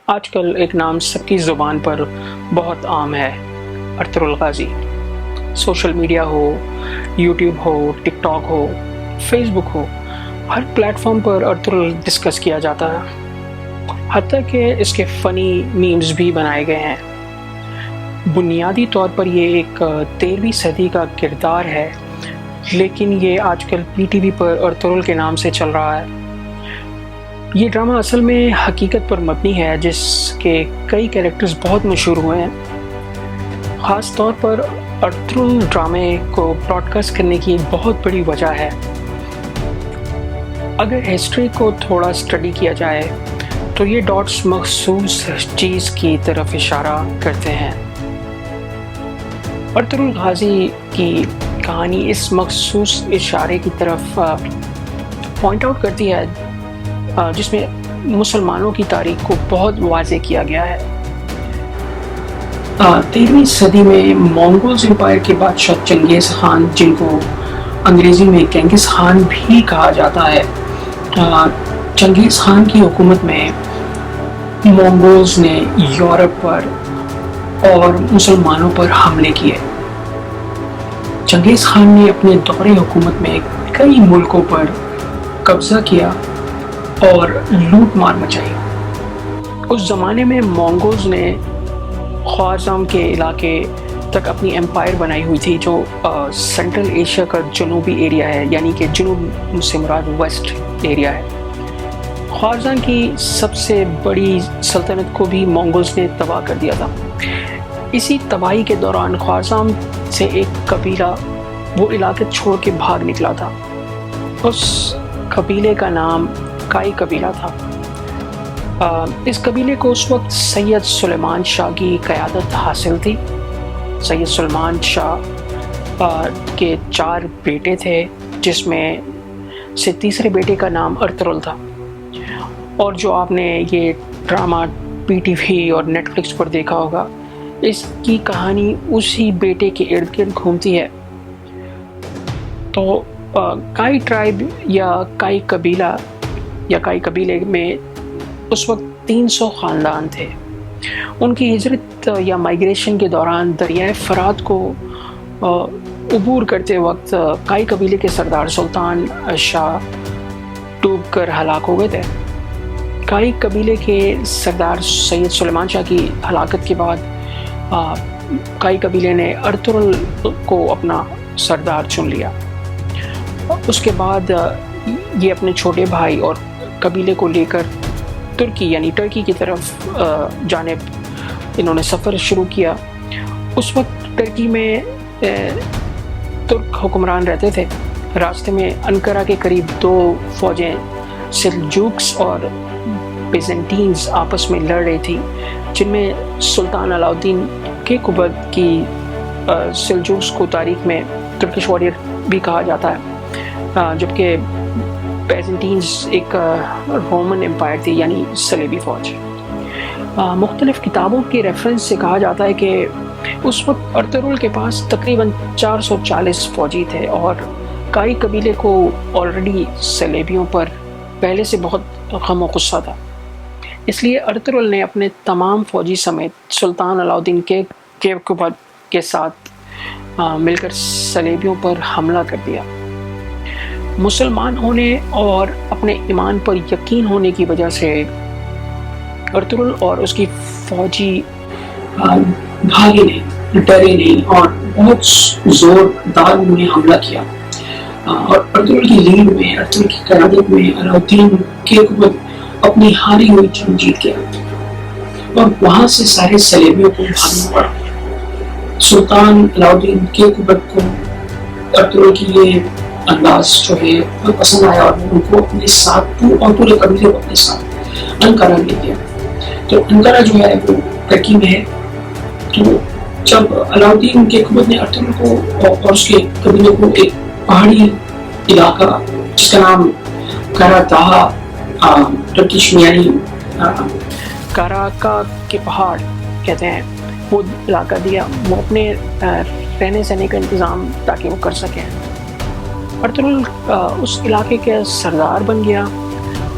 آج کل ایک نام سب کی زبان پر بہت عام ہے، ارطغرل غازی۔ سوشل میڈیا ہو، یوٹیوب ہو، ٹک ٹاک ہو، فیس بک ہو، ہر پلیٹ فارم پر ارطغرل ڈسکس کیا جاتا ہے، حتیٰ کہ اس کے فنی میمز بھی بنائے گئے ہیں۔ بنیادی طور پر یہ ایک 13ویں صدی کا کردار ہے، لیکن یہ آج کل پی ٹی وی پر ارطغرل کے نام سے چل رہا ہے۔ یہ ڈرامہ اصل میں حقیقت پر مبنی ہے، جس کے کئی کیریکٹرز بہت مشہور ہوئے ہیں۔ خاص طور پر ارطغرل ڈرامے کو براڈ کاسٹ کرنے کی بہت بڑی وجہ ہے۔ اگر ہسٹری کو تھوڑا اسٹڈی کیا جائے تو یہ ڈاٹس مخصوص چیز کی طرف اشارہ کرتے ہیں۔ ارطغرل غازی کی کہانی اس مخصوص اشارے کی طرف پوائنٹ آؤٹ کرتی ہے، جس میں مسلمانوں کی تاریخ کو بہت واضح کیا گیا ہے۔ 13ویں صدی میں مونگولز امپائر کے بادشاہ چنگیز خان، جن کو انگریزی میں گینگس خان بھی کہا جاتا ہے، چنگیز خان کی حکومت میں مونگولز نے یورپ پر اور مسلمانوں پر حملے کیے۔ چنگیز خان نے اپنے دور حکومت میں کئی ملکوں پر قبضہ کیا اور لوٹ مار مچائی۔ اس زمانے میں مونگولز نے خوارزم کے علاقے تک اپنی امپائر بنائی ہوئی تھی، جو سینٹرل ایشیا کا جنوبی ایریا ہے، یعنی کہ جنوب سے مراد ویسٹ ایریا ہے۔ خوارزم کی سب سے بڑی سلطنت کو بھی مونگولز نے تباہ کر دیا تھا۔ اسی تباہی کے دوران خوارزم سے ایک قبیلہ وہ علاقے چھوڑ کے بھاگ نکلا تھا۔ اس قبیلے کا نام کائی قبیلہ تھا۔ اس قبیلے کو اس وقت سید سلیمان شاہ کی قیادت حاصل تھی۔ سید سلیمان شاہ کے 4 بیٹے تھے، جس میں سے تیسرے بیٹے کا نام ارطغرل تھا۔ اور جو آپ نے یہ ڈرامہ پی ٹی وی اور نیٹ فلکس پر دیکھا ہوگا، اس کی کہانی اسی بیٹے کے ارد گرد گھومتی ہے۔ تو کائی ٹرائب یا کائی قبیلہ یا کائی قبیلے میں اس وقت 300 خاندان تھے۔ ان کی ہجرت یا مائیگریشن کے دوران دریائے فرات کو عبور کرتے وقت کائی قبیلے کے سردار سلطان شاہ ڈوب کر ہلاک ہو گئے تھے۔ کائی قبیلے کے سردار سید سلیمان شاہ کی ہلاکت کے بعد کائی قبیلے نے ارطغرل کو اپنا سردار چن لیا۔ اس کے بعد یہ اپنے چھوٹے بھائی اور قبیلے کو لے کر ترکی یعنی ٹرکی کی طرف جانب انہوں نے سفر شروع کیا۔ اس وقت ٹرکی میں ترک حکمران رہتے تھے۔ راستے میں انقرہ کے قریب 2 فوجیں سلجوکس اور بیزنٹینز آپس میں لڑ رہی تھی، جن میں سلطان علاؤالدین کیقوباد کی سلجوکس کو تاریخ میں ترکش واریر بھی کہا جاتا ہے، جبکہ بیزنٹینز ایک رومن امپائر تھی، یعنی صلیبی فوج۔ مختلف کتابوں کے ریفرنس سے کہا جاتا ہے کہ اس وقت ارطغرل کے پاس تقریباً 440 فوجی تھے، اور کائی قبیلے کو آلریڈی صلیبیوں پر پہلے سے بہت غم و غصہ تھا۔ اس لیے ارطغرل نے اپنے تمام فوجی سمیت سلطان علاؤالدین کیقوباد کے ساتھ مل کر صلیبیوں پر حملہ کر دیا۔ مسلمان ہونے اور اپنے ایمان پر یقین ہونے کی وجہ سے ارطغرل اور اس کی فوجی بھاگے نہیں، ڈرے نہیں، اور بہت زوردار انہوں نے حملہ کیا۔ اور ارطغرل کی لیڈ میں، ارطغرل کی قیادت میں علاؤالدین کیقوباد اپنی ہاری ہوئی جنگ جیت گیا، اور وہاں سے سارے صلیبیوں کو بھاگنا پڑا۔ سلطان علاؤالدین کیقوباد کو ارطغرل کی یہ انداز جو ہے بہت پسند آیا، اور ان کو اپنے ساتھ اور پورے قبیلے کو اپنے ساتھ انقرہ لے گیا۔ تو انقرہ جو ہے وہ ترکی میں ہے۔ تو جب علاؤالدین کیقوباد نے ارطغرل کو اور اس کے قبیلے کو ایک پہاڑی علاقہ جس کا نام کارا ٹرکش میں یعنی کاراکا کے پہاڑ کہتے ہیں، وہ علاقہ دیا، وہ اپنے رہنے سہنے کا انتظام تاکہ وہ کر سکیں۔ ارطغرل اس علاقے کا سردار بن گیا۔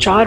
4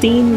3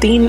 3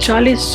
40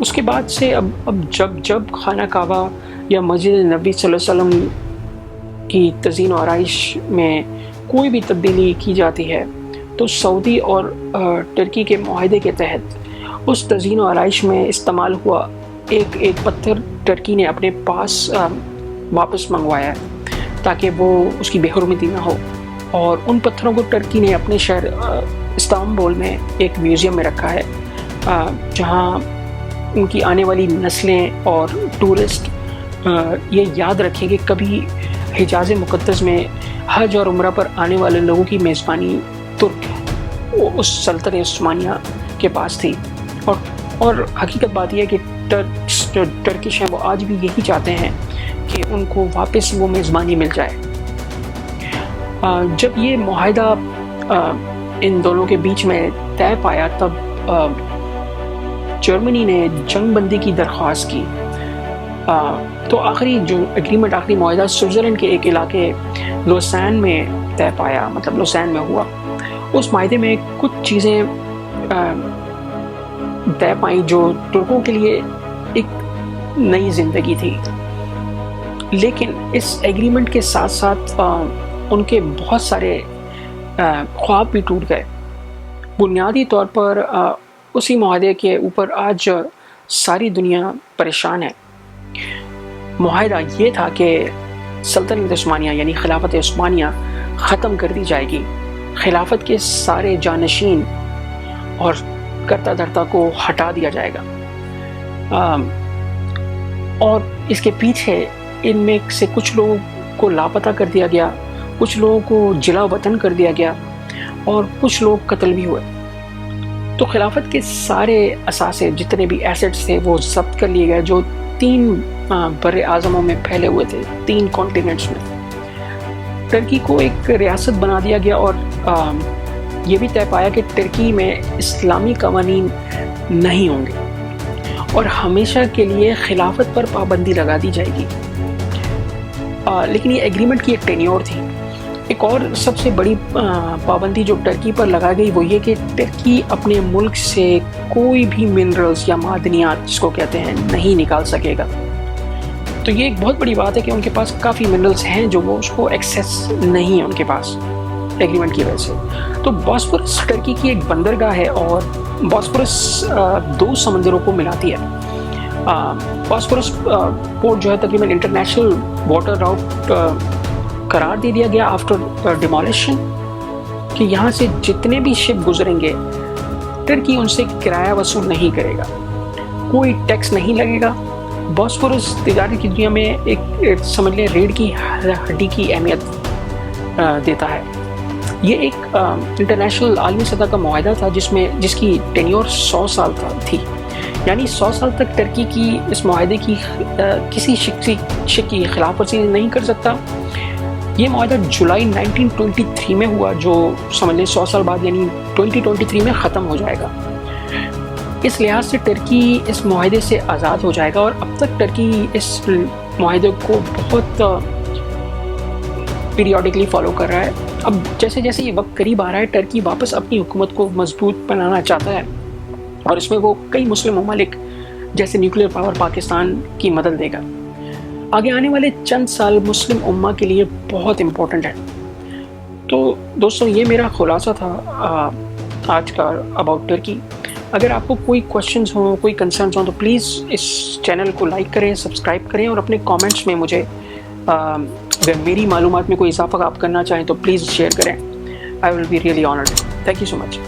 اس کے بعد سے اب جب خانہ کعبہ یا مسجد نبی صلی اللہ علیہ وسلم کی تزئین و آرائش میں کوئی بھی تبدیلی کی جاتی ہے تو سعودی اور ترکی کے معاہدے کے تحت اس تزئین و آرائش میں استعمال ہوا ایک پتھر ترکی نے اپنے پاس واپس منگوایا ہے تاکہ وہ اس کی بے حرمتی نہ ہو، اور ان پتھروں کو ترکی نے اپنے شہر استنبول میں ایک میوزیم میں رکھا ہے جہاں ان کی آنے والی نسلیں اور ٹورسٹ یہ یاد رکھیں کہ کبھی حجاز مقدس میں حج اور عمرہ پر آنے والے لوگوں کی میزبانی ترک اس سلطنت عثمانیہ کے پاس تھی، اور حقیقت بات یہ ہے کہ ٹرکش ہیں وہ آج بھی یہی چاہتے ہیں کہ ان کو واپس وہ میزبانی مل جائے۔ جب یہ معاہدہ ان دونوں کے بیچ میں طے پایا تب جرمنی نے جنگ بندی کی درخواست کی، تو آخری معاہدہ سوئٹزرلینڈ کے ایک علاقے لوسان میں طے پایا، مطلب لوسان میں ہوا۔ اس معاہدے میں کچھ چیزیں طے پائیں جو ترکوں کے لیے ایک نئی زندگی تھی، لیکن اس ایگریمنٹ کے ساتھ ساتھ ان کے بہت سارے خواب بھی ٹوٹ گئے۔ بنیادی طور پر اسی معاہدے کے اوپر آج ساری دنیا پریشان ہے۔ معاہدہ یہ تھا کہ سلطنت عثمانیہ یعنی خلافت عثمانیہ ختم کر دی جائے گی، خلافت کے سارے جانشین اور کرتا دھرتا کو ہٹا دیا جائے گا، اور اس کے پیچھے ان میں سے کچھ لوگوں کو لاپتہ کر دیا گیا، کچھ لوگوں کو جلا وطن کر دیا گیا، اور کچھ لوگ قتل بھی ہوئے۔ تو خلافت کے سارے اثاثے جتنے بھی ایسٹس تھے وہ ضبط کر لیے گئے جو 3 بر اعظموں میں پھیلے ہوئے تھے، 3 کانٹیننٹس میں۔ ترکی کو ایک ریاست بنا دیا گیا، اور یہ بھی طے پایا کہ ترکی میں اسلامی قوانین نہیں ہوں گے اور ہمیشہ کے لیے خلافت پر پابندی لگا دی جائے گی۔ لیکن یہ ایگریمنٹ کی ایک ٹینیور تھی۔ ایک اور سب سے بڑی پابندی جو ترکی پر لگا گئی وہ یہ کہ ترکی اپنے ملک سے کوئی بھی منرلز یا معدنیات جس کو کہتے ہیں نہیں نکال سکے گا۔ تو یہ ایک بہت بڑی بات ہے کہ ان کے پاس کافی منرلز ہیں جو وہ اس کو ایکسیس نہیں ہے ان کے پاس ایگریمنٹ کی وجہ سے۔ تو بوسفورس ترکی کی ایک بندرگاہ ہے، اور بوسفورس 2 سمندروں کو ملاتی ہے۔ بوسفورس پورٹ جو ہے تقریباً انٹرنیشنل واٹر راؤٹ قرار دے دیا گیا آفٹر ڈیمولیشن، کہ یہاں سے جتنے بھی شپ گزریں گے ترکی ان سے کرایہ وصول نہیں کرے گا، کوئی ٹیکس نہیں لگے گا۔ بوسفورس تجارت کی دنیا میں ایک سمجھ لیں ریڑھ کی ہڈی کی اہمیت دیتا ہے۔ یہ ایک انٹرنیشنل عالمی سطح کا معاہدہ تھا جس کی ٹینیور 100 سال تھی، یعنی 100 سال تک ترکی کی اس معاہدے کی کسی شک کی خلاف ورزی نہیں کر سکتا۔ یہ معاہدہ جولائی 1923 میں ہوا، جو سمجھ لیں 100 سال بعد یعنی 2023 میں ختم ہو جائے گا۔ اس لحاظ سے ترکی اس معاہدے سے آزاد ہو جائے گا، اور اب تک ترکی اس معاہدے کو بہت پیریوڈکلی فالو کر رہا ہے۔ اب جیسے جیسے یہ وقت قریب آ رہا ہے ترکی واپس اپنی حکومت کو مضبوط بنانا چاہتا ہے، اور اس میں وہ کئی مسلم ممالک جیسے نیوکلیر پاور پاکستان کی مدد دے گا۔ آگے آنے والے چند سال مسلم امہ کے لیے بہت امپورٹنٹ ہے۔ تو دوستوں یہ میرا خلاصہ تھا آج کا اباؤٹ ٹرکی۔ اگر آپ کو کوئی کوشچنز ہوں، کوئی کنسرنز ہوں تو پلیز اس چینل کو لائک کریں، سبسکرائب کریں، اور اپنے کامنٹس میں مجھے اگر میری معلومات میں کوئی اضافہ آپ کرنا چاہیں تو پلیز شیئر کریں۔ I will be really honoured. Thank you so much.